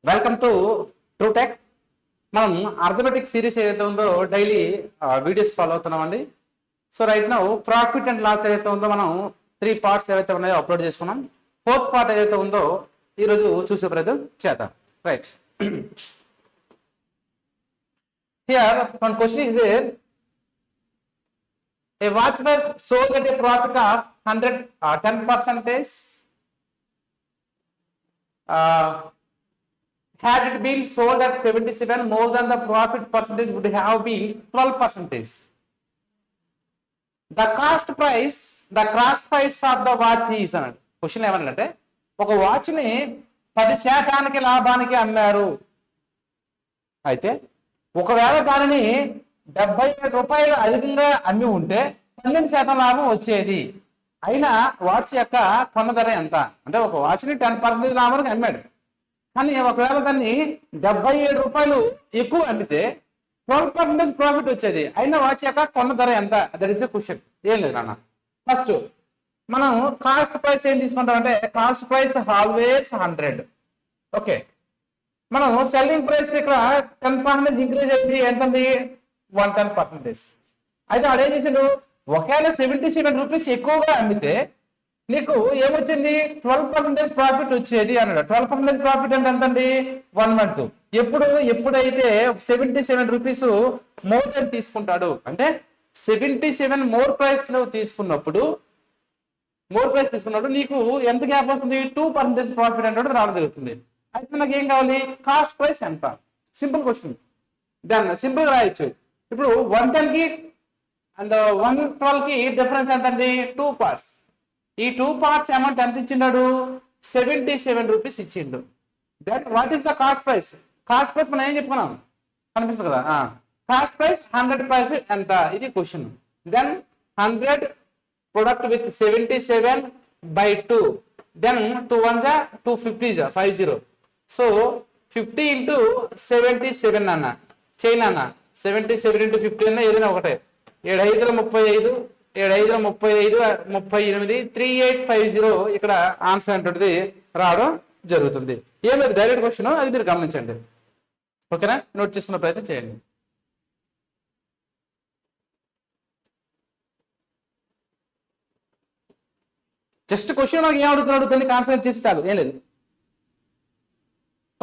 Welcome to Trutech. మనం arithmetic series ఏదైతే ఉందో డైలీ వీడియోస్ ఫాలో అవుతున్నామండి. So right now profit and loss ఏదైతే ఉందో మనం 3 పార్ట్స్ ఏవైతే ఉన్నాయో అప్లోడ్ చేసుకున్నాం. 4th పార్ట్ ఏదైతే ఉందో ఈరోజు చూసే ప్రయత్నం చేద్దాం. Right, here one question is there. A watch was sold at a profit of 10%. Had it been sold at 77, more than the profit percentage would have been 12%. The cost price of the watch is అన్నాడు. Question ఏమన్నాడంటే ఒక watch ని 10% లాభానికి అమ్మారు. అయితే ఒకవేళ దానిని 77 రూపాయలు అధికంగా అమ్మి ఉంటే 12% లాభం వచ్చేది. అయినా వాచ్ యొక్క కొన్న ధర ఎంత అంటే ఒక వాచ్ని 10% లాభానికి అమ్మాడు, కానీ ఒకవేళ దాన్ని 77 రూపాయలు ఎక్కువ అమ్మితే 12% ప్రాఫిట్ వచ్చేది. అయినా వాచ్ యొక్క కొన్న ధర ఎంత? That is the question. ఏం లేదు నాన్న, ఫస్ట్ మనం కాస్ట్ ప్రైస్ ఏం తీసుకుంటాం అంటే కాస్ట్ ప్రైస్ ఆల్వేస్ 100. ఓకే, మనం సెల్లింగ్ ప్రైస్ ఇక్కడ 10% ఇంక్రీజ్ అయింది. ఎంతంది? 110%. అయితే ఆడేం చేసాడు, ఒకవేళ 77 రూపీస్ ఎక్కువగా అమ్మితే నీకు ఏమొచ్చింది? 12% ప్రాఫిట్ వచ్చేది అన్నాడు. 12% ప్రాఫిట్ అంటే ఎంతండి? 112. ఎప్పుడైతే 77 రూపీస్ మోర్ దెన్ తీసుకుంటాడు అంటే 77 మోర్ ప్రైస్ నువ్వు తీసుకున్నప్పుడు నీకు ఎంత గ్యాప్ వస్తుంది? 2% ప్రాఫిట్ అంటే రావడం జరుగుతుంది. అయితే నాకు ఏం కావాలి? కాస్ట్ ప్రైస్ ఎంత? Simple question. దాన్ని సింపుల్ గా రాయొచ్చు. ఇప్పుడు 110 కి అండ్ 112 కి డిఫరెన్స్ ఎంత అండి? 2 పార్ట్స్. ఈ 2 పార్ట్స్ అమౌంట్ ఎంత ఇచ్చిండాడు? 77 రూపీస్ ఇచ్చిండు. Then what is the cost price? Cost price మనం ఏం చెప్పుకున్నాం? కనిపిస్తుంది కదా, కాస్ట్ ప్రైస్ 100 ఎంత? ఇది question. Then 100 product with 77 by 2. Then 2 1 జా 250 జా 50. సో 50 into 77 అన్న చైన్ అన్న 77 into 50 అన్న ఏదైనా ఒకటే. 7 5 35, 7 5 35, 38, 3850 ఇక్కడ ఆన్సర్ అంటుంది రావడం జరుగుతుంది. ఏం లేదు, డైరెక్ట్ క్వశ్చన్, అది మీరు గమనించండి. ఓకేనా? నోట్ చేసుకునే ప్రయత్నం చేయండి. జస్ట్ క్వశ్చన్ మనకి ఏం అడుగుతున్నాడు దాన్ని కాన్సన్ట్రేట్ చేసి చాలు, ఏం లేదు.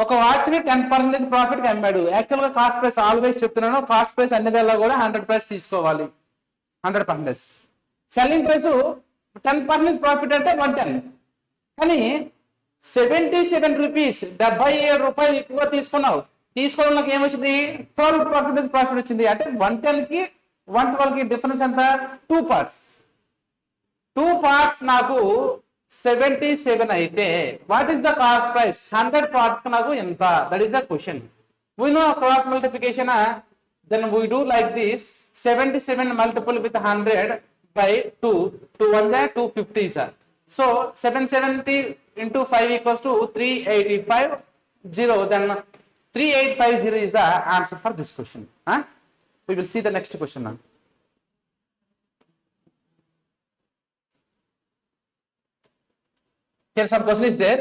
ఒక వాచ్ ని 10% ప్రాఫిట్ కి అమ్మాడు. యాక్చువల్ గా కాస్ట్ ప్రైస్ ఆల్వేస్ చెప్తున్నాను, కాస్ట్ ప్రైస్ అన్ని వేళ కూడా 100 తీసుకోవాలి. 100%. సెల్లింగ్ ప్రైస్ 10% ప్రాఫిట్ అంటే 110. కానీ 77 రూపీస్ 77 రూపాయలు ఎక్కువ తీసుకున్నావు. తీసుకోవడం నాకు ఏమొచ్చింది? 12% ప్రాఫిట్ వచ్చింది. అంటే 110 కి 112 కి డిఫరెన్స్ ఎంత? 2 పార్ట్స్. 2 పార్ట్స్ నాకు 77 అయితే what is the cost price? 100 parts కి నాకు ఎంత? That is the question. We know cross multiplication, then we do like this. 77 multiple with 100 by 2. 2 1 ja 250 sir. So 770 into 5 equals to 3850. Then 3850 is the answer for this question. We will see the next question now. Here some question is there.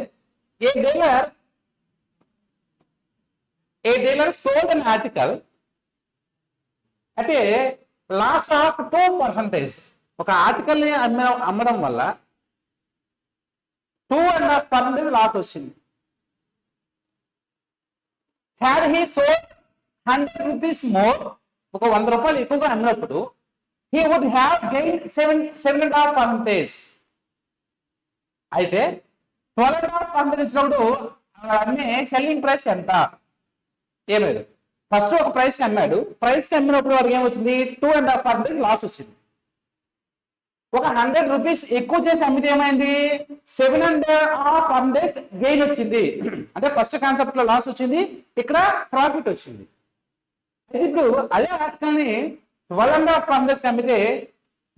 A dealer sold an article at a loss of 2%. ఒక article ని అమ్మడం వల్ల 2.5% loss వచ్చింది. Had he sold 100 rupees more, ఒక 100 రూపాయలు ఎక్కువగా అమ్మినప్పుడు he would have gain 7.5%. అయితే 12.5% ఇచ్చినప్పుడు అమ్మే సెల్లింగ్ ప్రైస్ ఎంత? ఏమేది? ఫస్ట్ ఒక ప్రైస్ కి అమ్మాడు. ప్రైస్ కి అమ్మినప్పుడు వాడికి ఏమొచ్చింది? 2.5% లాస్ వచ్చింది. ఒక 100 రూపీస్ ఎక్కువ చేసి అమ్మితే ఏమైంది? 7.5% గెయిన్ వచ్చింది. అంటే ఫస్ట్ కాన్సెప్ట్ లో లాస్ వచ్చింది, ఇక్కడ ప్రాఫిట్ వచ్చింది. ఇప్పుడు అదే ఆర్టికల్ని 12.5% అమ్మితే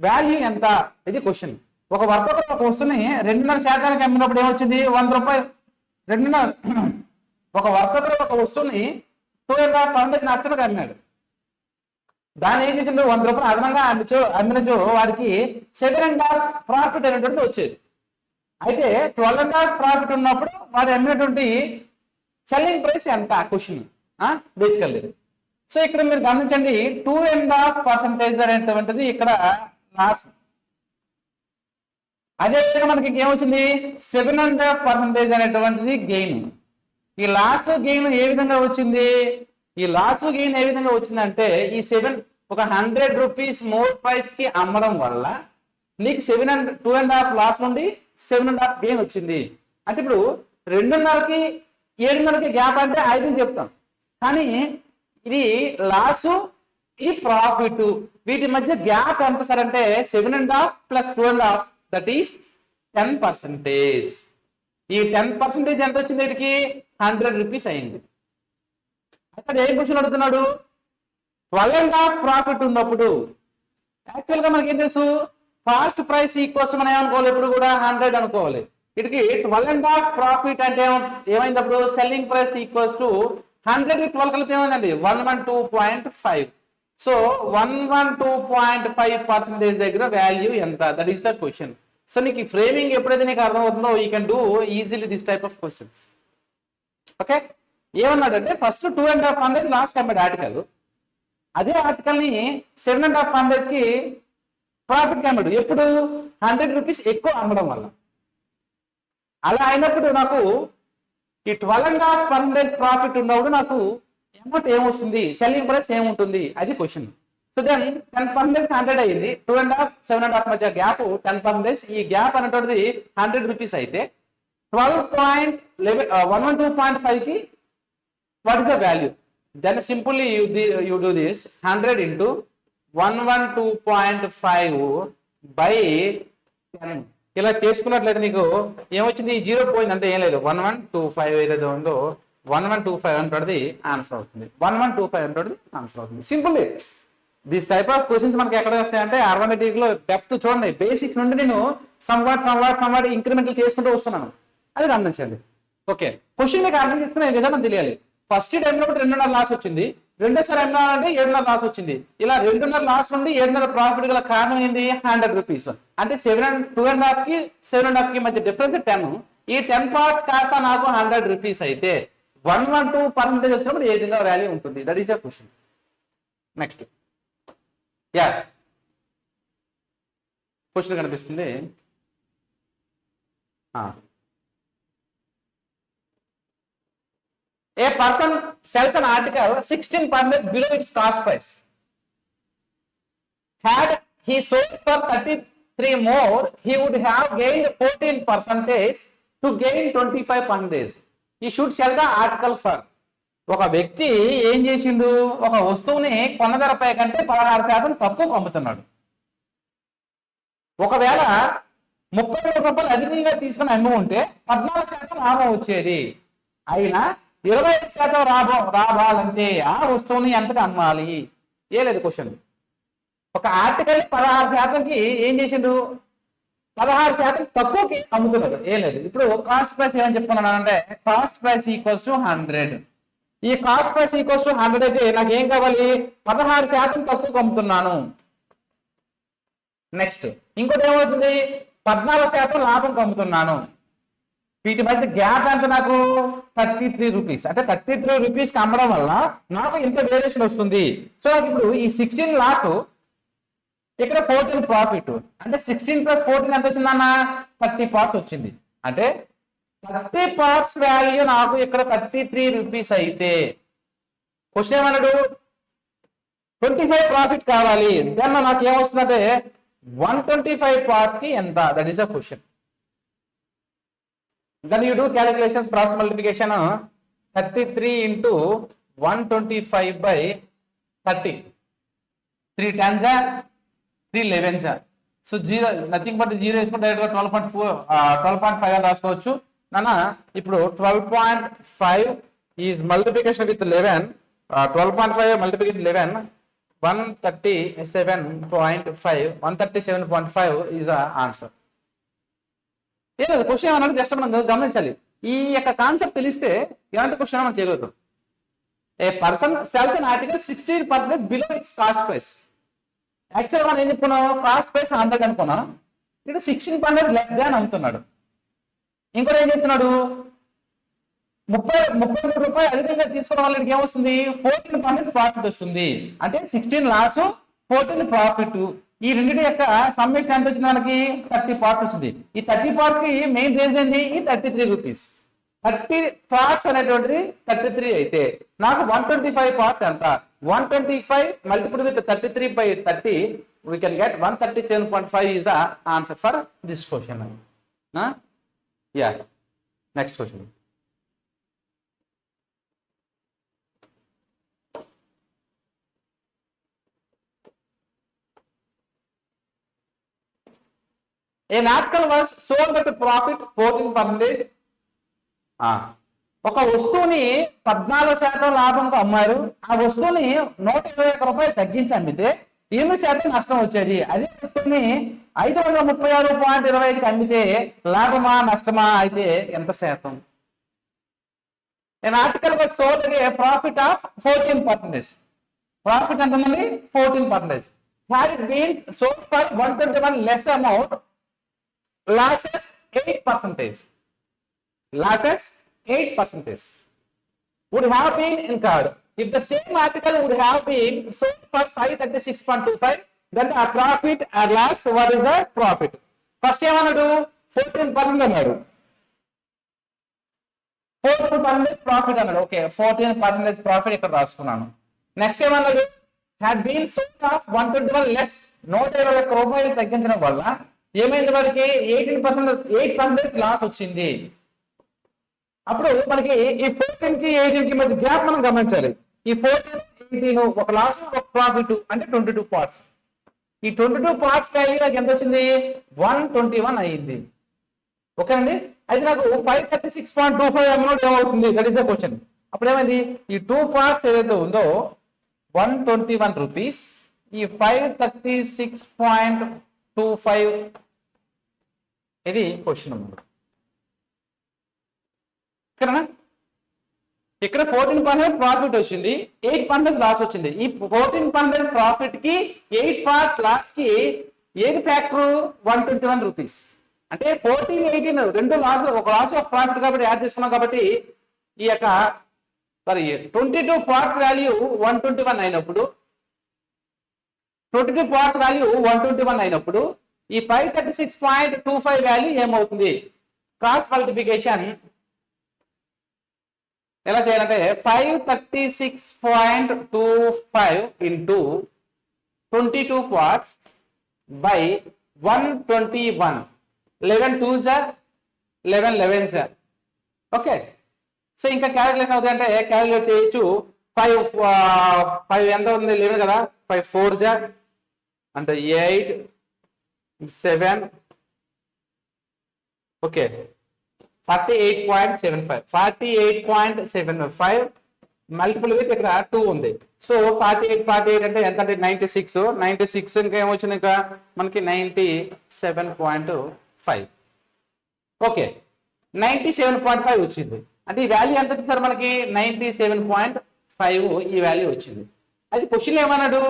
వాల్యూ ఎంత? ఇది క్వశ్చన్. ఒక వర్తకుడు ఒక వస్తువుని 2.5% అమ్మినప్పుడు ఏమొచ్చింది? 100 రూపాయలు. 2.5. ఒక వర్తకుడు ఒక వస్తువుని 2.5% నష్టానికి అమ్మాడు. దాన్ని ఏం చేసిండు? 100 రూపాయలు అదనంగా అమ్మినచో వారికి 7.5 ప్రాఫిట్ అనేటువంటిది వచ్చేది. అయితే 12.5 ప్రాఫిట్ ఉన్నప్పుడు వాడు అమ్మినటువంటి సెల్లింగ్ ప్రైస్ ఎంత క్వశ్చన్ బేసికల్లీ. సో ఇక్కడ మీరు గమనించండి 2.5% అనేటువంటిది ఇక్కడ లాస్. అదేవిధంగా మనకి ఏమొచ్చింది 7.5% అనేటువంటిది గెయిన్. ఈ లాస్ గెయిన్ ఏ విధంగా వచ్చింది? ఈ లాస్ గెయిన్ ఏ విధంగా వచ్చిందంటే ఈ 100 రూపీస్ మోర్ ప్రైస్ కి అమ్మడం వల్ల నీకు 2.5 లాస్ నుండి 7.5 గెయిన్ వచ్చింది. అంటే ఇప్పుడు 2.5కి 7.5కి గ్యాప్ అంటే 5 చెప్తాం, కానీ ఇది లాసు ఇది ప్రాఫిట్, వీటి మధ్య గ్యాప్ ఎంత సార్ అంటే 7.5 ప్లస్ 2.5 దట్ ఈస్ 10%. ఈ 10% ఎంత వచ్చింది? వీటికి 100 రూపీస్ అయింది. అక్కడ ఏం క్వశ్చన్ అడుగుతున్నాడు? 12.5 ప్రాఫిట్ ఉన్నప్పుడు యాక్చువల్ గా మనకి ఏం తెలుసు, కాస్ట్ ప్రైస్ ఈక్వల్స్ మనం ఏమనుకోవాలి, ఇప్పుడు కూడా 100 అనుకోవాలి. వీటికి 12.5 ప్రాఫిట్ అంటే ఏమైందప్పుడు సెల్లింగ్ ప్రైస్ ఈక్వల్స్ టు 100 12 కలిపి ఏమైందండి 112.5. సో 112.5% దగ్గర వాల్యూ ఎంత? That is the question. So నీకు ఈ ఫ్రేమింగ్ ఎప్పుడైతే నీకు అర్థమవుతుందో you can do easily this type of questions. Okay, ఏమన్నాడంటే ఫస్ట్ 2.5 లాస్ట్ కమెంట్ ఆర్టికల్, అదే ఆర్టికల్ ని 7.5 కి ప్రాఫిట్ కమెంట్, ఎప్పుడు 100 రూపీస్ ఎక్కువ అమ్మడం వల్ల. అలా అయినప్పుడు నాకు ఈ 12.5% ప్రాఫిట్ ఉన్నప్పుడు నాకు అమౌంట్ ఏమొస్తుంది, సెల్లింగ్ ప్రైస్ ఏముంటుంది, అది క్వశ్చన్. సో దెన్ 10% 100 అయ్యింది, 2.5 7.5 మధ్య గ్యాప్ 10%. ఈ గ్యాప్ అనేటువంటిది 100 రూపీస్ అయితే 112.5 కి what is the value? Then simply you do this 100 into 112.5 by 10. ఇలా చేసుకున్నట్లయితే నీకు ఏమొచ్చింది? 0 పోయింది అంతే, ఏం లేదు. 1125 ఏదైతే ఉందో 1125 అంటది ఆన్సర్ అవుతుంది. 1125 అంటది ఆన్సర్ అవుతుంది. Simple. This type of questions మనకి ఎక్కడ వస్తాయంటే అర్థమెటిక్ లో డెప్త్ చూడండి. బేసిక్స్ నుండి నేను సమ్వాట్ ఇంక్రిమెంటల్ చేసుకుంటూ వస్తున్నాను, అది గమనించండి. ఓకే, క్వశ్చన్ మీకు అర్థం చేసుకునే విధానం తెలియాలి. ఫస్ట్ టైంలో 2.5 లాస్ వచ్చింది, రెండోసారి ఏమన్నా అంటే 7.5 లాస్ వచ్చింది. ఇలా 2.5 లాస్ నుండి 7.5 ప్రాఫిట్ గల కారణం ఏంది? 100 రూపీస్. అంటే 2.5 కి 7.5 కి మధ్య డిఫరెన్స్ 10. ఈ 10 పార్ట్స్ కాస్త నాకు 100 రూపీస్ అయితే 112% వచ్చినప్పుడు ఏ విధంగా వాల్యూ ఉంటుంది? That is a question. Next question కనిపిస్తుంది. A person sells an article 16% below its cost price. Had he sold for 33 more, he would have gained 14% to gain 25%. He should sell the article for. ఒక వ్యక్తి ఏం చేసిండు? ఒక వస్తువుని కొన్న ధరపై కంటే 16% తక్కువ అమ్ముతున్నాడు. ఒకవేళ 33 రూపాయలు అధికంగా తీసుకుని అమ్మి ఉంటే 14% లాభం వచ్చేది. అయినా 25% రావాలంటే ఆ వస్తువుని ఎంతగా అమ్మాలి? ఏ లేదు క్వశ్చన్. ఒక ఆర్టికల్ 16%కి ఏం చేసిండు? 16% తక్కువకి అమ్ముతున్నారు. ఏ లేదు. ఇప్పుడు కాస్ట్ ప్రైస్ ఏమని చెప్పుకున్నాను అంటే కాస్ట్ ప్రైస్ ఈక్వల్స్ టు 100. ఈ కాస్ట్ ప్రైస్ ఈక్వల్స్ టు 100 అయితే నాకు ఏం కావాలి? 16% తక్కువకి అమ్ముతున్నాను. నెక్స్ట్ ఇంకోటి ఏమవుతుంది? 14% లాభంకి అమ్ముతున్నాను. వీటి మధ్య గ్యాప్ ఎంత? నాకు 33 రూపీస్. అంటే 33 రూపీస్కి అమ్మడం వల్ల నాకు ఇంత వేరియేషన్ వస్తుంది. సో నాకు ఇప్పుడు ఈ 16 లాస్, ఇక్కడ 14 ప్రాఫిట్. అంటే 16 ప్లస్ 14 ఎంత వచ్చిందన్న? 30 పార్ట్స్ వచ్చింది. అంటే 30 పార్ట్స్ వాల్యూ నాకు ఇక్కడ 33 రూపీస్ అయితే క్వశ్చన్ ఏమన్నాడు? 25 ప్రాఫిట్ కావాలి. దెన్ నాకు ఏమొస్తుందంటే 125 పార్ట్స్ కి ఎంత? That is a question. Then you do calculations, cross multiplication 33 into 125 by 30. 3 10s are 3 11s are. So 0 nothing but 0 వేసుకుంటే డైరెక్ట్గా 12.5 అని రాసుకోవచ్చు. నాన్న ఇప్పుడు 12.5 is multiplication with 11. 12.5 multiplication 11 137.5 137.5 is the answer. ఏదో క్వశ్చన్ ఏమన్నా జస్ట్ మనం గమనించాలి. ఈ యొక్క కాన్సెప్ట్ తెలిస్తే ఎలాంటి క్వశ్చన్ మనం చేయగలుగుతాం. A person sells an article 16% below its cost price. Actual మనం ఏం చెప్పుకున్నాం? కాస్ట్ ప్రైస్ 100 అనుకున్నాం. ఇక్కడ 16% లెస్ దాన్ అమ్ముతున్నాడు. ఇంకోటి ఏం చేస్తున్నాడు? 33 రూపాయలు అధికంగా తీసుకున్న వాళ్ళకి ఏమొస్తుంది 14% ప్రాఫిట్ వస్తుంది. అంటే 16 లాస్ 14 ప్రాఫిట్. ఈ రెండింటి యొక్క సమ్మేషన్ ఎంత వచ్చింది మనకి 30 పార్ట్స్ వచ్చింది. ఈ 30 పార్ట్స్ కి మెయిన్ రీజన్ ఏంటి ఈ 33 రూపీస్. 30 పార్ట్స్ అనేటువంటిది 33 అయితే నాకు 125 పార్ట్స్ ఎంత 125 multiple with 33/30 we can get 137.5 is the answer for this question. Yeah, next question. An article was sold at a profit 14%. ఒక వస్తువుని 14% లాభంతో అమ్మారు. ఆ వస్తువుని 121 రూపాయలు తగ్గించి అమ్మితే 8% నష్టం వచ్చేది. అదే వస్తువుని 536.25కి అమ్మితే లాభమా నష్టమా అయితే ఎంత శాతం? An article was sold at a profit of 14%. Profit ఎంత ఉంది 14%. Had it been sold for 121 less amount, losses 8%. Losses 8% would have been incurred. If the same article would have been sold for 536.25, then the profit or loss, what is the profit? First ఏమన్నాడు 14% అన్నాడు. 14% profit అన్నాడు. Okay 14% profit ఇక్కడ రాసుకున్నాను. Next ఏమన్నాడు had been sold of 121 less 121 రూపాయలు తగ్గించడం వల్ల ఏమైంది వారికి 8% లాస్ వచ్చింది. అప్పుడు మనకి ఈ 14 కి 18 కి మధ్య గ్యాప్ మనం గమనించాలి. ఈ 14, 18 ఒక లాస్ ఒక ప్రాఫిట్ అంటే 22 పార్ట్స్. ఈ 22 పార్ట్స్ వాల్యూ నాకు ఎంత వచ్చింది 121 అయ్యింది. ఓకే అండి. అయితే నాకు 536.25 అమౌంట్ ఏమవుతుంది దట్ ఈస్ ద క్వశ్చన్. అప్పుడు ఏమైంది ఈ 2 పార్ట్స్ ఏదైతే ఉందో 121 రూపీస్ ఈ 536.25 ఇది క్వశ్చన్ అన్నమాట. ఇక్కడ 14% ప్రాఫిట్ వచ్చింది 8% లాస్ వచ్చింది. ఈ 14% ప్రాఫిట్ కి 8% లాస్ కి ఏది ఫ్యాక్టర్ 121 రూపీస్. అంటే 14, 18 రెండు లాస్ ఒక లాస్ ఒక ప్రాఫిట్ కాబట్టి యాడ్ చేసుకున్నాం కాబట్టి ఈ యొక్క మరి 22 పార్ట్స్ వాల్యూ 121 అయినప్పుడు 22 పార్ట్స్ వాల్యూ 121 అయినప్పుడు ఈ 536.25 వాల్యూ ఏమవుతుంది? క్రాస్ మల్టిప్లికేషన్ ఎలా చేయాలంటే 536.25 into 22 parts by 121 11 2s 11 11s. Okay so ఇంకా క్యాలిక్యులేషన్ అవుతుంది అంటే క్యాలిక్యులేట్ చేయొచ్చు. 5 ఎంత ఉంది 11 కదా 5 4s అంటే 8 7 ఓకే 48.75 మల్టిపుల్ విత్ ఇక్కడ 2 ఉంది. సో 48 అంటే ఎంత అంటే 96 ఇంకా ఏమొచ్చింది ఇంకా మనకి 97.5. ఓకే 97.5 వచ్చింది. అంటే ఈ వాల్యూ ఎంత సార్ మనకి 97.5 ఈ వాల్యూ వచ్చింది. అది క్వశ్చన్ ఏమన్నాడు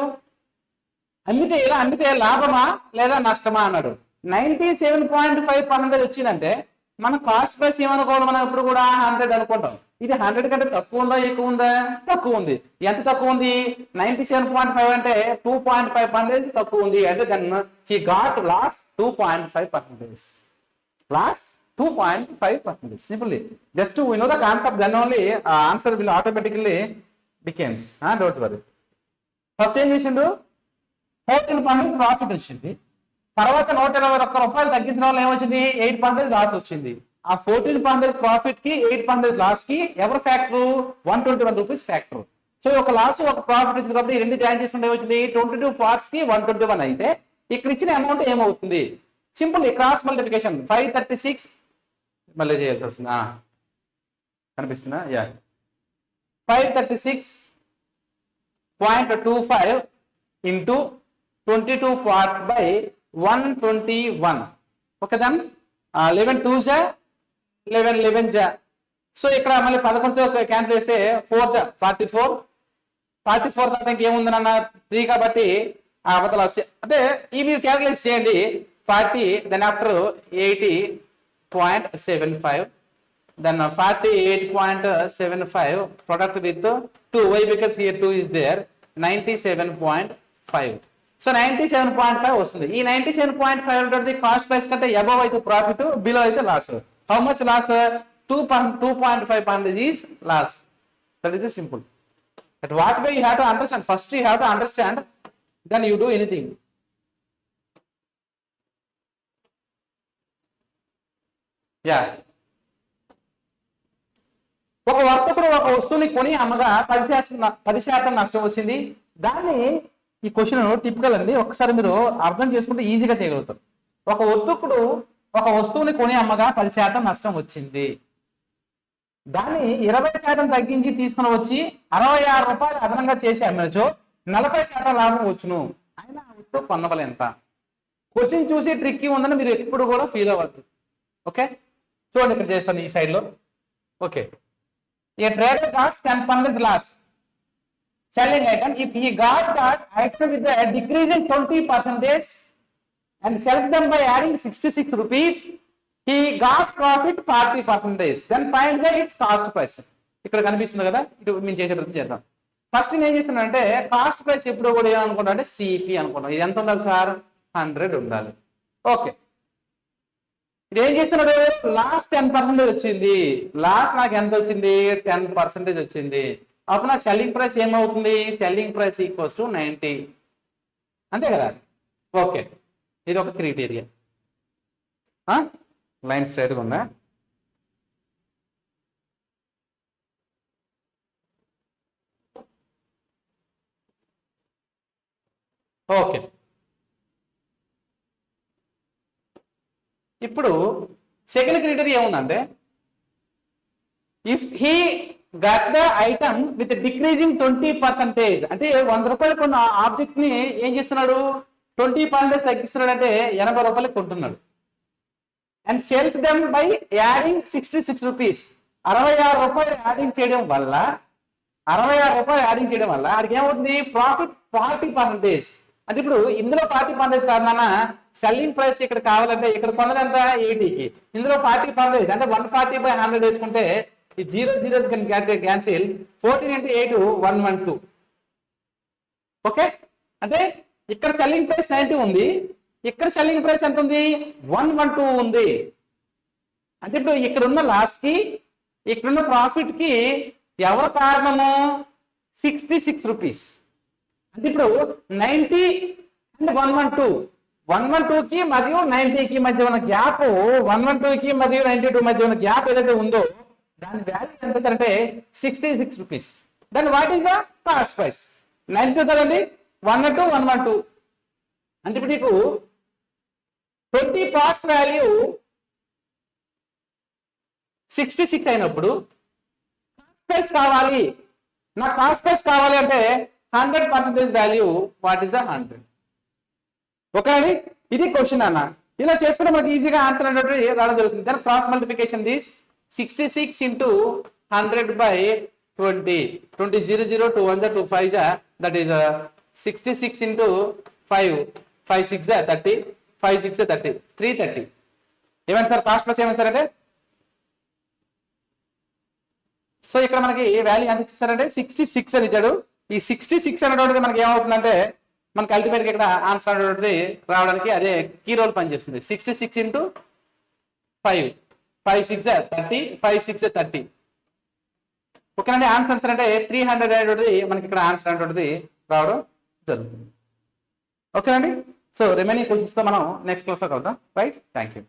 అమ్మితే లాభమా లేదా నష్టమా అన్నాడు. 97.5% వచ్చిందంటే మన కాస్ట్ ప్రైస్ ఏమనుకోవాలి మనం ఎప్పుడు కూడా 100 అనుకుంటాం. ఇది 100 కంటే తక్కువ ఉందా ఎక్కువ ఉందా? తక్కువ ఉంది. ఎంత తక్కువ ఉంది 97.5 అంటే 2.5% తక్కువ ఉంది. అంటే then he got loss 2.5%. Loss 2.5%. Simply just to know the concept, then only answer will automatically becomes. Don't worry. First ఏం చేసిండు 14% ప్రాఫిట్ వచ్చింది. తర్వాత 121 రూపాయలు తగ్గించిన వల్ల ఏమొచ్చింది 8% లాస్ వచ్చింది. ఆ 14% ప్రాఫిట్ కి 8% లాస్ కి ఎవరు ఫ్యాక్టర్ 121 రూపీస్ ఫ్యాక్టర్. సో ఒక లాస్ ఒక ప్రాఫిట్ వచ్చింది కాబట్టి రెండు జాయిన్ చేసుకుంటే ఏమొచ్చింది 22 పార్ట్స్ కి 121 అయితే ఇక్కడ ఇచ్చిన అమౌంట్ ఏమవుతుంది? సింపుల్ క్రాస్ మల్టిప్లికేషన్ 536 మళ్ళీ చేయాల్సి వస్తుంది. కనిపిస్తుందా? 536.25 ఇంటూ 22 పార్ట్స్ బై 121. ఓకే దాన్ని 11 2s 11 11s. సో ఇక్కడ మళ్ళీ 11తో క్యాన్సిల్ చేస్తే 4s 44 తర్వాత ఇంకేముంది అన్న 3 కాబట్టి అవతల అంటే ఈ మీరు క్యాలిక్యులేట్ చేయండి 40 then after 80.75 then 48.75 product with 2. Why? Because here 2 is there. 97.5. So 97.5 వస్తుంది. ఈ 97.5 ఉంటుంది కాస్ట్ ప్రైస్ కంటే అబవ్ అయితే ప్రాఫిట్, బిలో అయితే loss. How much loss? 2.5 is loss. That is simple. At what way you have to understand? First you have to understand, then you do anything. Yeah. ఒక వర్తకుడు ఒక వస్తువుని కొని అమ్మగా 10% నష్టం వచ్చింది. దాన్ని ఈ క్వశ్చన్ టిపికల్ అండి, ఒకసారి మీరు అర్థం చేసుకుంటే ఈజీగా చేయగలుగుతారు. ఒక వర్తకుడు ఒక వస్తువుని కొని అమ్మగా 10% నష్టం వచ్చింది. దాన్ని 20% తగ్గించి తీసుకుని వచ్చి 66 రూపాయలు అదనంగా చేసి అమ్మనచో 40% లాభం వచ్చును. అయినా ఆ వస్తువు కొన్నవలు ఎంత? క్వశ్చన్ చూసి ట్రిక్కీ ఉందని మీరు ఎప్పుడు కూడా ఫీల్ అవ్వద్దు. ఓకే, చూడండి ఇక్కడ చేస్తాను ఈ సైడ్ లో. Okay, a trader got 10% loss selling item if he got that item with a decrease in 20% and sells them by adding 66 rupees, he got profit 40%. then find the its cost price. ఇక్కడ కనిపిస్తుంది కదా, ఇటు మేము చేసే ప్రయత్నం చేద్దాం. First నేను ఏం చేస్తున్నానంటే కాస్ట్ ప్రైస్ ఎప్పుడు కూడా ఏమనుకుంటాం అంటే సిపి అనుకుంటాం. ఇది ఎంత ఉండాలి సార్? 100 ఉండాలి. ఓకే, ఇది ఏం చేస్తున్నాడు? లాస్ట్ 10% వచ్చింది. లాస్ట్ నాకు ఎంత వచ్చింది? 10% వచ్చింది. అప్పుడు నాకు సెల్లింగ్ ప్రైస్ ఏమవుతుంది? Selling price equals to 90. అంతే కదా? ఓకే, ఇది ఒక క్రైటీరియా. లైన్ స్ట్రైట్గా ఉందా? ఓకే, ఇప్పుడు సెకండ్ క్రైటీరియా ఏముందంటే if he got the item with decreasing 20%, అంటే 100 రూపాయలు కొన్న ఆబ్జెక్ట్ ని ఏం చేస్తున్నాడు? 20% తగ్గిస్తున్నాడు, అంటే 80 రూపాయలకి కొంటున్నాడు. And sells them by adding 66 rupees. 66 రూపాయలు యాడింగ్ చేయడం వల్ల ఆడికి ఏమవుతుంది? ప్రాఫిట్ 40%. అంటే ఇప్పుడు ఇందులో 40% కాదన్న సెల్లింగ్ ప్రైస్ ఇక్కడ కావాలంటే ఇక్కడ కొన్నదంతా 80కి, ఇందులో 40% అంటే 140/100 వేసుకుంటే ఈ 0 క్యాన్సిల్. 14 × 8 112. ఓకే, అంటే ఇక్కడ సెల్లింగ్ ప్రైస్ 90 ఉంది, ఇక్కడ సెల్లింగ్ ప్రైస్ ఎంత ఉంది? 112 ఉంది. అంటే ఇప్పుడు ఇక్కడున్న లాస్ కి ఇక్కడున్న ప్రాఫిట్ కి ఎవరు కారణము? 66 రూపీస్. అంటే ఇప్పుడు 90 అండ్ 112కి మరియు 90కి మధ్య ఉన్న గ్యాప్, 112కి మరియు 92 మధ్య ఉన్న గ్యాప్ ఏదైతే ఉందో దాని వాల్యూ ఎంత సార్ అంటే 66 రూపీస్. దాని what is the cost price? 92 కదండి, 112, 112. అంటే ఇప్పుడు నీకు 20 పార్ట్స్ వాల్యూ 66 అయినప్పుడు కాస్ట్ ప్రైస్ కావాలి. నా కాస్ట్ ప్రైస్ కావాలి అంటే 100% value what is the 100. Okay అండి, ఇది క్వశ్చన్ అన్న. ఇలా చేసుకుంటే మనకి ఈజీగా ఆన్సర్ అనేది రావడం జరుగుతుంది. దాని cross multiplication this 66 × 100/20. 20 0 0 2 1 2 5 that is 66 × 5 5 6 30 5 6 30 330. ఏమైనా సార్ కాస్ట్ ప్లస్ ఏమైనా సార్ అంటే? సో ఇక్కడ మనకి వాల్యూ ఎంత ఇచ్చారంటే 66 అని ఇచ్చాడు. ఈ 66 అనేటువంటిది మనకి ఏమవుతుందంటే మనకి అల్టిమేట్ గా ఇక్కడ ఆన్సర్ అనేటువంటిది రావడానికి అదే కీ రోల్ పనిచేస్తుంది. 66 × 5 5 6 30 5 6 30. ఓకేనండి, ఆన్సర్ అంటే 300 అనేటువంటిది మనకి ఇక్కడ ఆన్సర్ అనేటువంటిది రావడం జరుగుతుంది. ఓకేనండి, సో రిమైనింగ్ క్వశ్చన్స్ తో మనం నెక్స్ట్ క్లాస్ లో కలుద్దాం. Right, thank you.